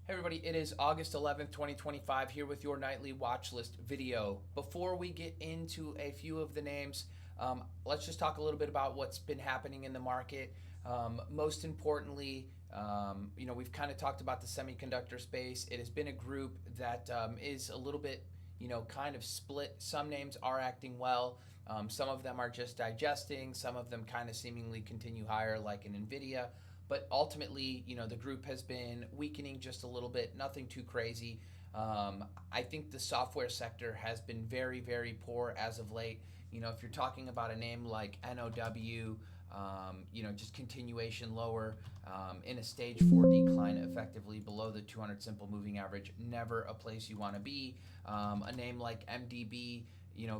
Hey everybody, it is August 11th, 2025 here with your nightly watch list video. Before we get into a few of the names, let's just talk a little bit about what's been happening in the market. Most importantly, we've kind of talked about the semiconductor space. It has been a group that is a little bit, kind of split. Some names are acting well. Some of them are just digesting. Some of them kind of seemingly continue higher, like an Nvidia. But ultimately, the group has been weakening just a little bit, nothing too crazy. I think the software sector has been very, very poor as of late. If you're talking about a name like NOW, just continuation lower in a stage 4 decline, effectively below the 200 simple moving average, never a place you want to be. A name like MDB,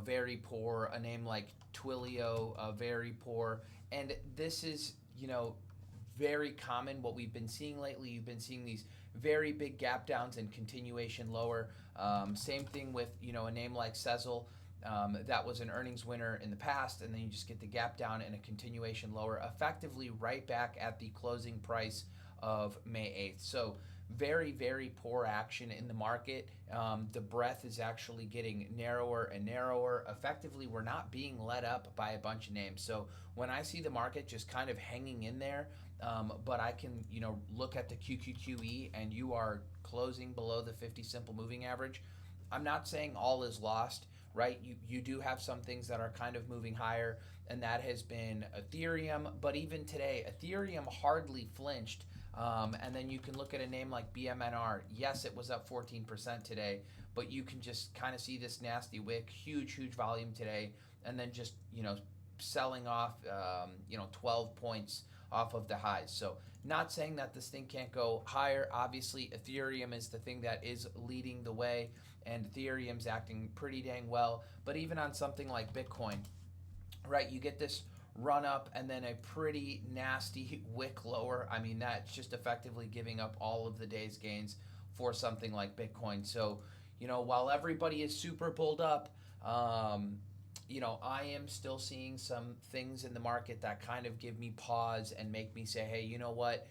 very poor. A name like Twilio, very poor. And this is, very common what we've been seeing lately. You've been seeing these very big gap downs and continuation lower. Same thing with a name like Sezzle. That was an earnings winner in the past, and then you just get the gap down and a continuation lower, effectively right back at the closing price of May 8th. So very, very poor action in the market. The breadth is actually getting narrower and narrower. Effectively, we're not being led up by a bunch of names. So when I see the market just kind of hanging in there, but I can, look at the QQQE and you are closing below the 50 simple moving average, I'm not saying all is lost, right? You do have some things that are kind of moving higher, and that has been Ethereum. But even today, Ethereum hardly flinched. And then you can look at a name like BMNR. Yes, it was up 14% today, but you can just kind of see this nasty wick, huge, huge volume today, and then just, selling off, 12 points off of the highs. So not saying that this thing can't go higher. Obviously, Ethereum is the thing that is leading the way, and Ethereum's acting pretty dang well. But even on something like Bitcoin, right, you get this run up and then a pretty nasty wick lower. I mean, that's just effectively giving up all of the day's gains for something like Bitcoin. So, while everybody is super pulled up, I am still seeing some things in the market that kind of give me pause and make me say, hey, you know what?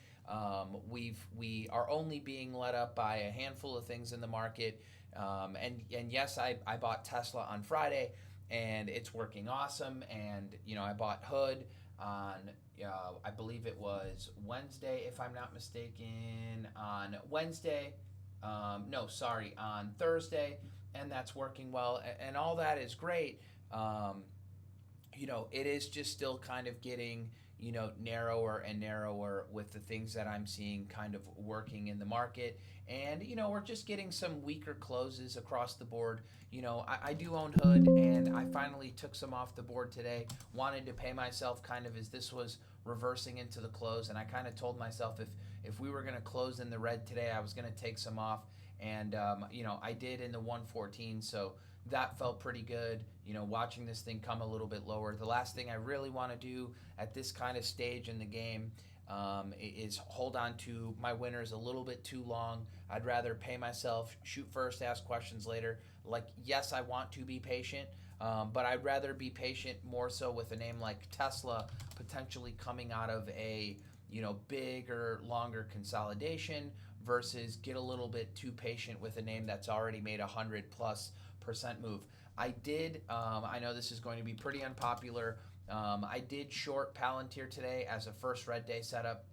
We are only being led up by a handful of things in the market. And yes, I bought Tesla on Friday, and it's working awesome. And I bought Hood on I believe it was Wednesday, if I'm not mistaken. On Wednesday, on Thursday, and that's working well. And all that is great. It is just still kind of getting, narrower and narrower with the things that I'm seeing kind of working in the market. And, we're just getting some weaker closes across the board. I do own Hood, and I finally took some off the board today. Wanted to pay myself kind of as this was reversing into the close. And I kind of told myself if we were going to close in the red today, I was going to take some off. And, I did in the 114. So that felt pretty good, watching this thing come a little bit lower. The last thing I really want to do at this kind of stage in the game is hold on to my winners a little bit too long. I'd rather pay myself, shoot first, ask questions later. Like, yes, I want to be patient, but I'd rather be patient more so with a name like Tesla potentially coming out of a bigger, longer consolidation versus get a little bit too patient with a name that's already made 100+% move. I did, I know this is going to be pretty unpopular. I did short Palantir today as a first red day setup.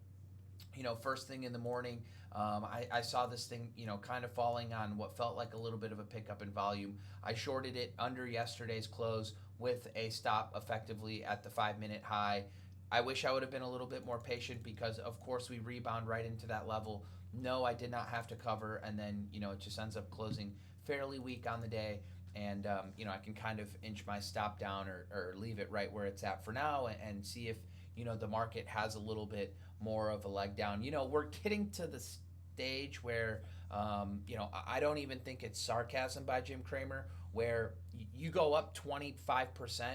First thing in the morning, I saw this thing, kind of falling on what felt like a little bit of a pickup in volume. I shorted it under yesterday's close with a stop effectively at the 5-minute high. I wish I would have been a little bit more patient because, of course, we rebound right into that level. No, I did not have to cover, and then, it just ends up closing fairly weak on the day. And, I can kind of inch my stop down or leave it right where it's at for now and see if, the market has a little bit more of a leg down. We're getting to the stage where, I don't even think it's sarcasm by Jim Cramer, where you go up 25%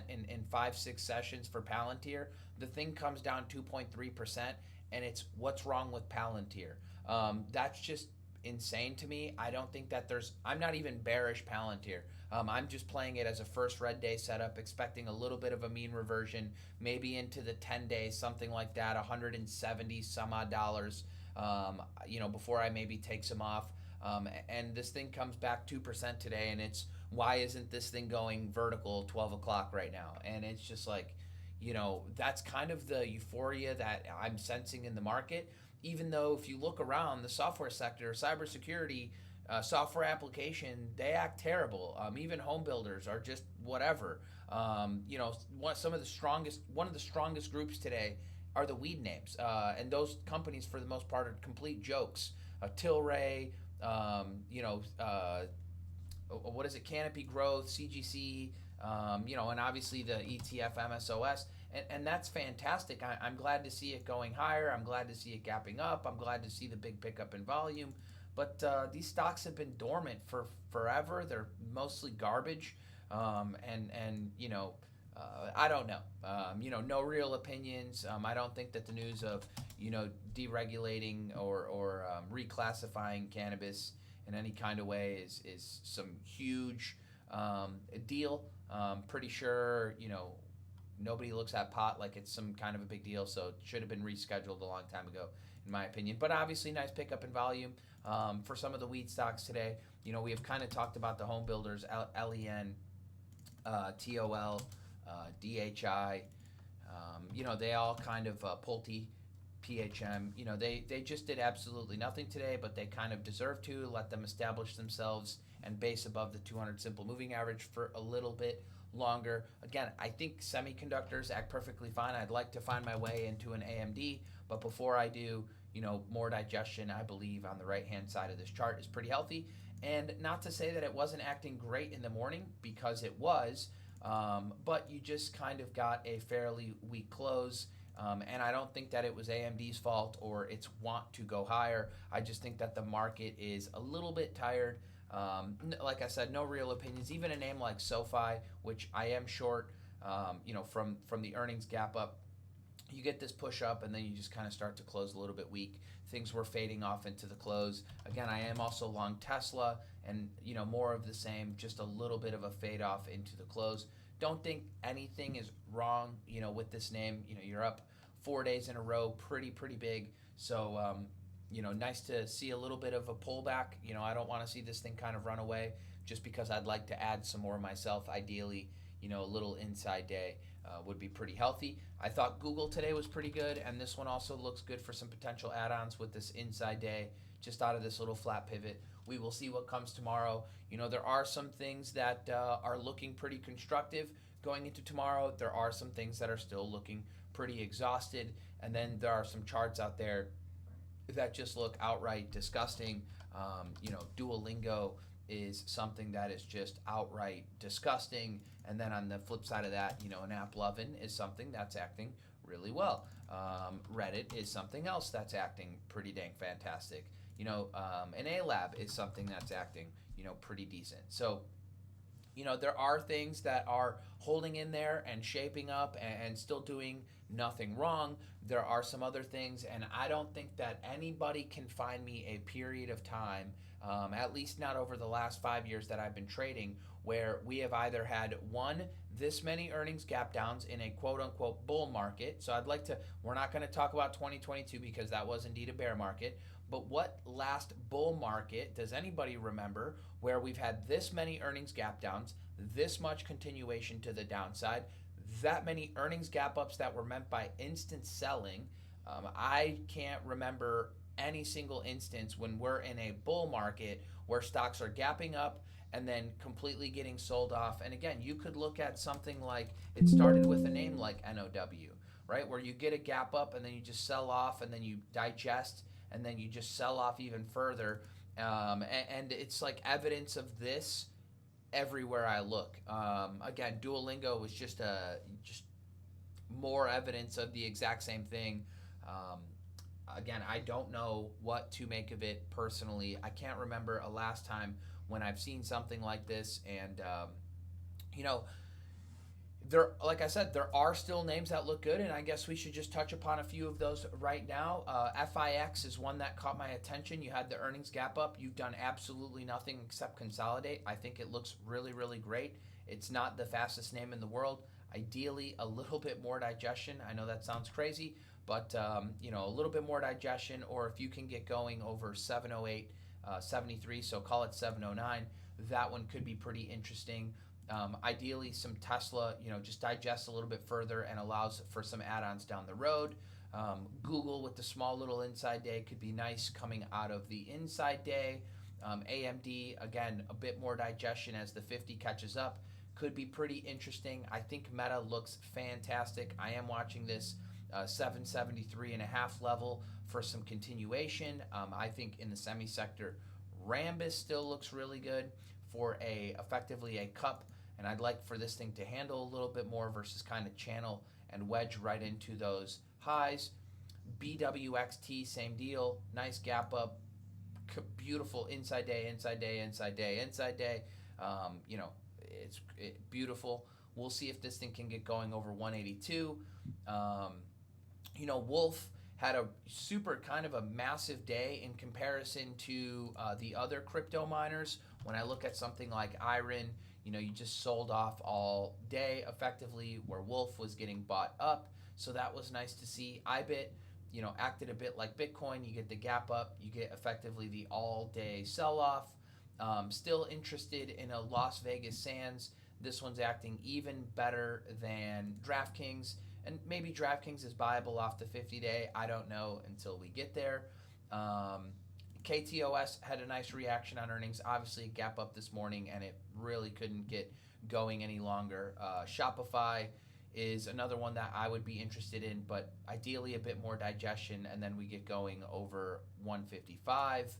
in 5-6 sessions for Palantir. The thing comes down 2.3%, and it's what's wrong with Palantir. That's just insane to me. I don't think that I'm not even bearish Palantir. I'm just playing it as a first red day setup, expecting a little bit of a mean reversion, maybe into the 10 days, something like that, 170 some odd dollars. before I maybe take some off. And this thing comes back 2% today, and it's why isn't this thing going vertical 12 o'clock right now? And it's just like, that's kind of the euphoria that I'm sensing in the market. Even though if you look around the software sector, cybersecurity, software application, they act terrible. Even home builders are just whatever. One of the strongest groups today are the weed names, and those companies for the most part are complete jokes. Tilray, what is it? Canopy Growth, CGC, and obviously the ETF MSOS. And that's fantastic. I'm glad to see it going higher. I'm glad to see it gapping up. I'm glad to see the big pickup in volume. But these stocks have been dormant for forever. They're mostly garbage. I don't know. No real opinions. I don't think that the news of, deregulating or reclassifying cannabis in any kind of way is some huge deal. Pretty sure, nobody looks at pot like it's some kind of a big deal, so it should have been rescheduled a long time ago, in my opinion. But obviously, nice pickup in volume for some of the weed stocks today. We have kind of talked about the home builders, LEN, TOL, DHI. They all kind of Pulte, PHM. They just did absolutely nothing today, but they kind of deserve to. Let them establish themselves and base above the 200 simple moving average for a little bit longer. Again, I think semiconductors act perfectly fine. I'd like to find my way into an AMD, but before I do, more digestion, I believe, on the right-hand side of this chart is pretty healthy. And not to say that it wasn't acting great in the morning, because it was, but you just kind of got a fairly weak close. And I don't think that it was AMD's fault or its want to go higher. I just think that the market is a little bit tired. Like I said, no real opinions. Even a name like SoFi, which I am short, from the earnings gap up, you get this push up and then you just kind of start to close a little bit weak. Things were fading off into the close. Again, I am also long Tesla, and more of the same, just a little bit of a fade off into the close. Don't think anything is wrong, with this name. You're up 4 days in a row, pretty big. So, nice to see a little bit of a pullback. I don't want to see this thing kind of run away, just because I'd like to add some more myself. Ideally, a little inside day would be pretty healthy. I thought Google today was pretty good, and this one also looks good for some potential add-ons with this inside day, just out of this little flat pivot. We will see what comes tomorrow. There are some things that are looking pretty constructive going into tomorrow. There are some things that are still looking pretty exhausted, and then there are some charts out there that just look outright disgusting. Duolingo is something that is just outright disgusting. And then on the flip side of that, an AppLovin is something that's acting really well. Reddit is something else that's acting pretty dang fantastic. An A-Lab is something that's acting, pretty decent. So, there are things that are holding in there and shaping up and still doing nothing wrong. There are some other things, and I don't think that anybody can find me a period of time, at least not over the last 5 years that I've been trading, where we have either had this many earnings gap downs in a quote-unquote bull market. So we're not going to talk about 2022 because that was indeed a bear market. But what last bull market does anybody remember where we've had this many earnings gap downs, this much continuation to the downside, that many earnings gap ups that were meant by instant selling? I can't remember any single instance when we're in a bull market where stocks are gapping up and then completely getting sold off. And again, you could look at something like, it started with a name like NOW, right? Where you get a gap up and then you just sell off and then you digest and then you just sell off even further. And it's like evidence of this everywhere I look. Again, Duolingo was just more evidence of the exact same thing. Again, I don't know what to make of it personally. I can't remember a last time when I've seen something like this. And, like I said, there are still names that look good, and I guess we should just touch upon a few of those right now. FIX is one that caught my attention. You had the earnings gap up. You've done absolutely nothing except consolidate. I think it looks really, really great. It's not the fastest name in the world. Ideally, a little bit more digestion. I know that sounds crazy, but a little bit more digestion, or if you can get going over 708, 73, so call it 709, that one could be pretty interesting. Ideally, some Tesla, just digests a little bit further and allows for some add-ons down the road. Google with the small little inside day could be nice coming out of the inside day. AMD, again, a bit more digestion as the 50 catches up. Could be pretty interesting. I think Meta looks fantastic. I am watching this 773.5 level for some continuation. I think in the semi sector, Rambus still looks really good for effectively a cup, and I'd like for this thing to handle a little bit more versus kind of channel and wedge right into those highs. BWXT, same deal. Nice gap up, beautiful inside day, inside day, inside day, inside day. It's beautiful. We'll see if this thing can get going over 182. Wolf had a super kind of a massive day in comparison to the other crypto miners. When I look at something like Iron, you just sold off all day effectively, where Wolf was getting bought up. So that was nice to see. IBIT, acted a bit like Bitcoin. You get the gap up, you get effectively the all-day sell-off. Still interested in a Las Vegas Sands. This one's acting even better than DraftKings, and maybe DraftKings is buyable off the 50-day. I don't know until we get there. KTOS had a nice reaction on earnings. Obviously, a gap up this morning, and it really couldn't get going any longer. Shopify is another one that I would be interested in, but ideally a bit more digestion, and then we get going over 155.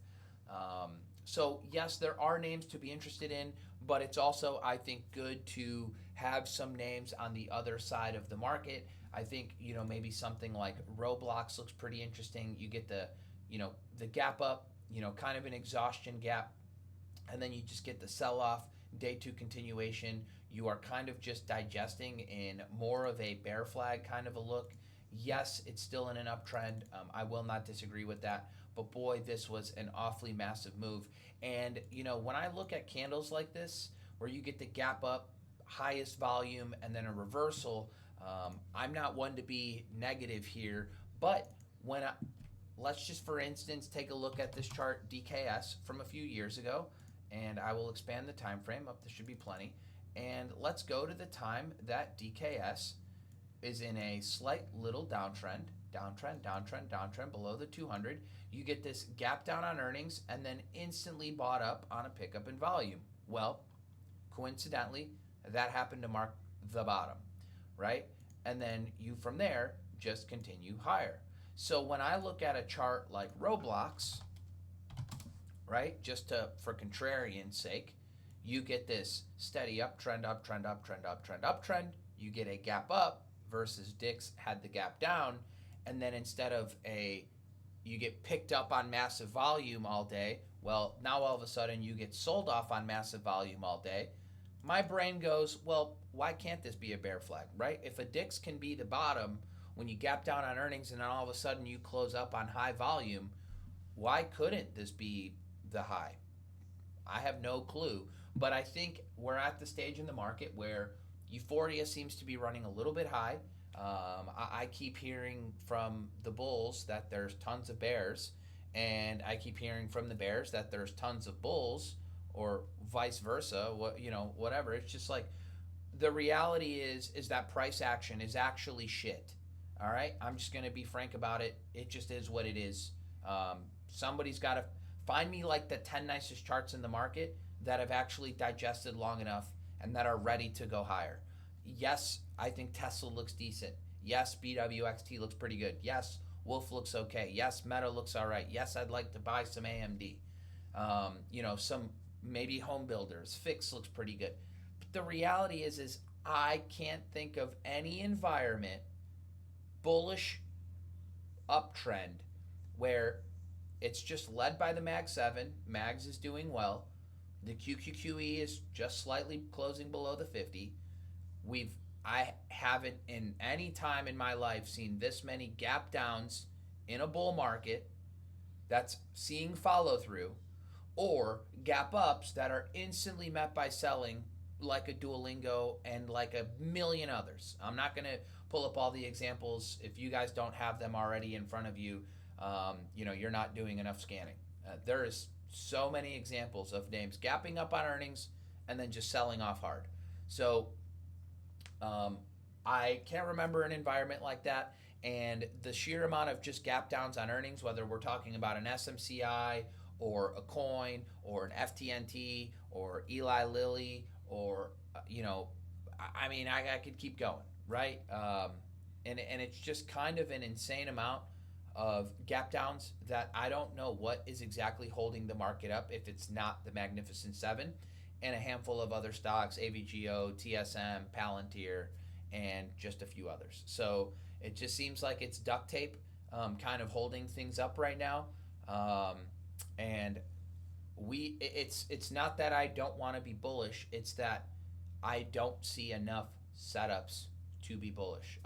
So yes, there are names to be interested in, but it's also, I think, good to have some names on the other side of the market. I think, maybe something like Roblox looks pretty interesting. You get the gap up, kind of an exhaustion gap, and then you just get the sell-off, day two continuation. You are kind of just digesting in more of a bear flag kind of a look. Yes, it's still in an uptrend. I will not disagree with that. But boy, this was an awfully massive move. And, when I look at candles like this, where you get the gap up, highest volume, and then a reversal, I'm not one to be negative here. But let's just, for instance, take a look at this chart, DKS, from a few years ago. And I will expand the time frame up. There should be plenty. And let's go to the time that DKS is in a slight little downtrend below the 200. You get this gap down on earnings and then instantly bought up on a pickup in volume. Well, coincidentally, that happened to mark the bottom, right? And then you from there just continue higher. So when I look at a chart like Roblox, right, just for contrarian's sake, you get this steady uptrend. You get a gap up versus Dix had the gap down, and then instead of you get picked up on massive volume all day, well, now all of a sudden you get sold off on massive volume all day. My brain goes, well, why can't this be a bear flag, right? If a Dix can be the bottom when you gap down on earnings and then all of a sudden you close up on high volume, why couldn't this be the high? I have no clue, but I think we're at the stage in the market where euphoria seems to be running a little bit high. I keep hearing from the bulls that there's tons of bears, and I keep hearing from the bears that there's tons of bulls, or vice versa. Whatever. It's just like the reality is that price action is actually shit. All right, I'm just gonna be frank about it. It just is what it is. Somebody's got to find me like the 10 nicest charts in the market that have actually digested long enough and that are ready to go higher. Yes, I think Tesla looks decent. Yes, BWXT looks pretty good. Yes, Wolf looks okay. Yes, Meta looks all right. Yes, I'd like to buy some AMD. Some maybe home builders. Fix looks pretty good. But the reality is I can't think of any environment, bullish uptrend, where it's just led by the Mag 7. Mags is doing well. The QQQE is just slightly closing below the 50. I haven't in any time in my life seen this many gap downs in a bull market that's seeing follow through, or gap ups that are instantly met by selling like a Duolingo and like a million others. I'm not going to pull up all the examples. If you guys don't have them already in front of you, you're not doing enough scanning. There is so many examples of names gapping up on earnings and then just selling off hard. So I can't remember an environment like that. And the sheer amount of just gap downs on earnings, whether we're talking about an SMCI or a coin or an FTNT or Eli Lilly or, I could keep going, right? And it's just kind of an insane amount of gap downs that I don't know what is exactly holding the market up if it's not the Magnificent Seven and a handful of other stocks, AVGO, TSM, Palantir, and just a few others. So it just seems like it's duct tape kind of holding things up right now. And it's not that I don't want to be bullish, it's that I don't see enough setups to be bullish.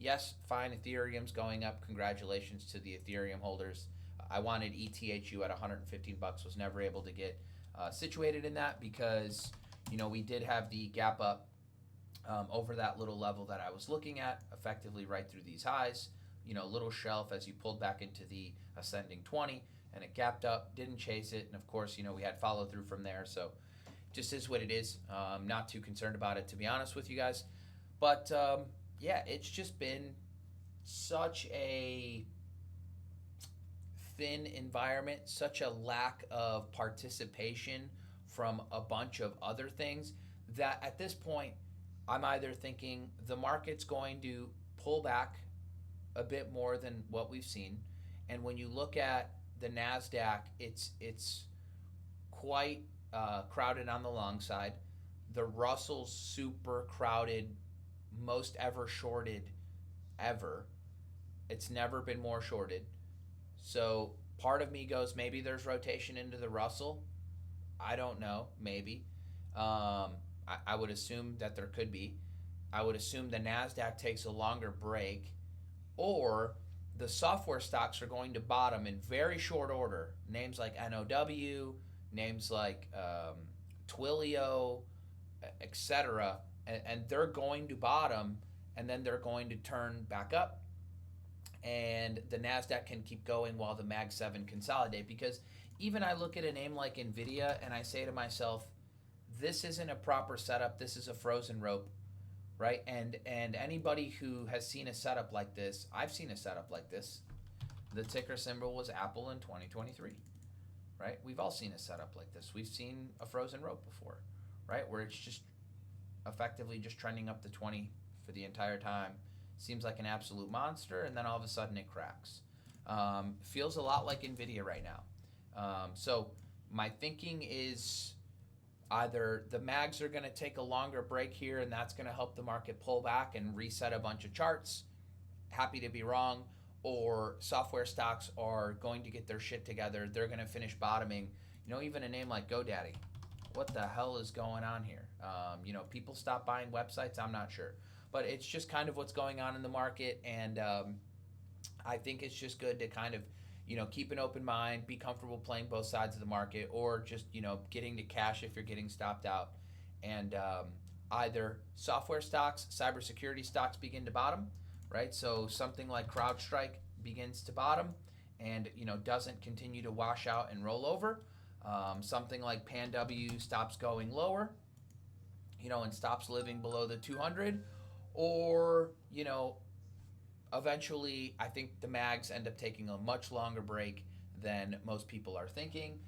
Yes, fine, Ethereum's going up. Congratulations to the Ethereum holders. I wanted ETHU at 115 bucks, was never able to get situated in that because, we did have the gap up over that little level that I was looking at, effectively right through these highs. Little shelf as you pulled back into the ascending 20, and it gapped up, didn't chase it, and of course, we had follow through from there. So, just is what it is. Not too concerned about it, to be honest with you guys. But it's just been such a thin environment, such a lack of participation from a bunch of other things that at this point, I'm either thinking the market's going to pull back a bit more than what we've seen, and when you look at the NASDAQ, it's quite crowded on the long side. The Russell's super crowded, most ever shorted ever. It's never been more shorted. So part of me goes, maybe there's rotation into the Russell. I don't know, maybe. I would assume that there could be. I would assume the NASDAQ takes a longer break, or the software stocks are going to bottom in very short order. Names like NOW, names like Twilio, etc., and they're going to bottom, and then they're going to turn back up, and the NASDAQ can keep going while the Mag 7 consolidate. Because even I look at a name like NVIDIA and I say to myself, this isn't a proper setup, this is a frozen rope, right? And anybody who has seen a setup like this, I've seen a setup like this. The ticker symbol was Apple in 2023, right? We've all seen a setup like this. We've seen a frozen rope before, right? Where it's just effectively just trending up to 20 for the entire time. Seems like an absolute monster, and then all of a sudden it cracks. Feels a lot like NVIDIA right now. So my thinking is either the mags are going to take a longer break here, and that's going to help the market pull back and reset a bunch of charts. Happy to be wrong. Or software stocks are going to get their shit together. They're going to finish bottoming. Even a name like GoDaddy. What the hell is going on here? People stop buying websites. I'm not sure. But it's just kind of what's going on in the market. And I think it's just good to kind of, keep an open mind, be comfortable playing both sides of the market, or just, getting to cash if you're getting stopped out. And either software stocks, cybersecurity stocks begin to bottom, right? So something like CrowdStrike begins to bottom and, doesn't continue to wash out and roll over. Something like PanW stops going lower, and stops living below the 200. Or, eventually I think the mags end up taking a much longer break than most people are thinking.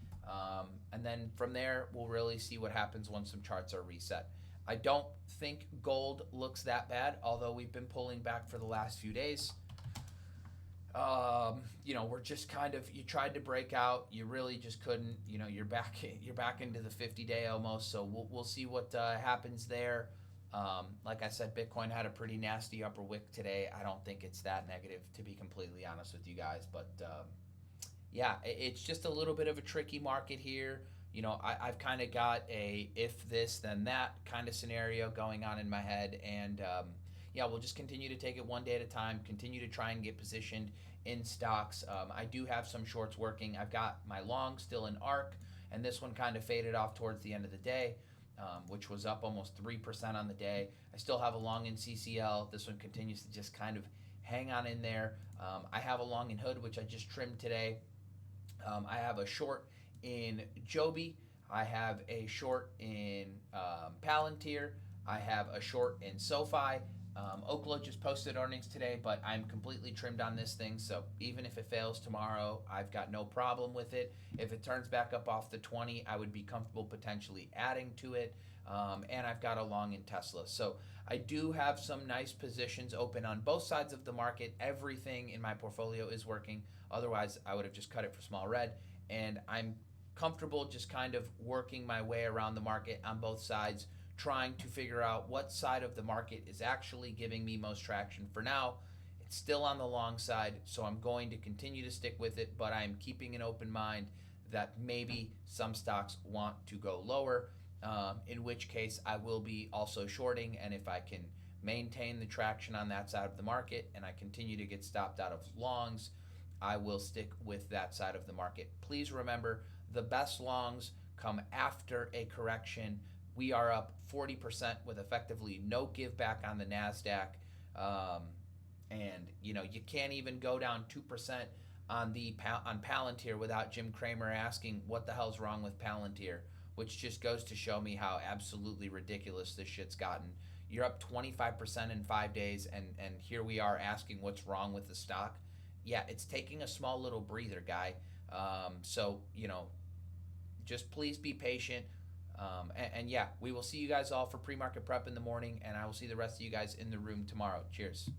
And then from there, we'll really see what happens once some charts are reset. I don't think gold looks that bad, although we've been pulling back for the last few days. We're just kind of, you tried to break out, you really just couldn't. You're back into the 50-day almost. So we'll see what happens there. Like I said, Bitcoin had a pretty nasty upper wick today. I don't think it's that negative, to be completely honest with you guys. But it's just a little bit of a tricky market here. I've kind of got a if this then that kind of scenario going on in my head, and we'll just continue to take it one day at a time, continue to try and get positioned in stocks. I do have some shorts working. I've got my long still in ARC, and this one kind of faded off towards the end of the day. which was up almost 3% on the day. I still have a long in CCL. This one continues to just kind of hang on in there. I have a long in Hood, which I just trimmed today. I have a short in Joby. I have a short in Palantir. I have a short in SoFi. Oklo just posted earnings today, but I'm completely trimmed on this thing. So even if it fails tomorrow, I've got no problem with it. If it turns back up off the 20, I would be comfortable potentially adding to it. And I've got a long in Tesla. So I do have some nice positions open on both sides of the market. Everything in my portfolio is working. Otherwise, I would have just cut it for small red. And I'm comfortable just kind of working my way around the market on both sides, trying to figure out what side of the market is actually giving me most traction. For now, it's still on the long side, so I'm going to continue to stick with it, but I'm keeping an open mind that maybe some stocks want to go lower, in which case I will be also shorting, and if I can maintain the traction on that side of the market and I continue to get stopped out of longs, I will stick with that side of the market. Please remember, the best longs come after a correction. We are up 40% with effectively no give back on the NASDAQ. And you can't even go down 2% on Palantir without Jim Cramer asking what the hell's wrong with Palantir, which just goes to show me how absolutely ridiculous this shit's gotten. You're up 25% in 5 days, and here we are asking what's wrong with the stock. Yeah, it's taking a small little breather, guy. So just please be patient. And yeah, we will see you guys all for pre-market prep in the morning, and I will see the rest of you guys in the room tomorrow. Cheers.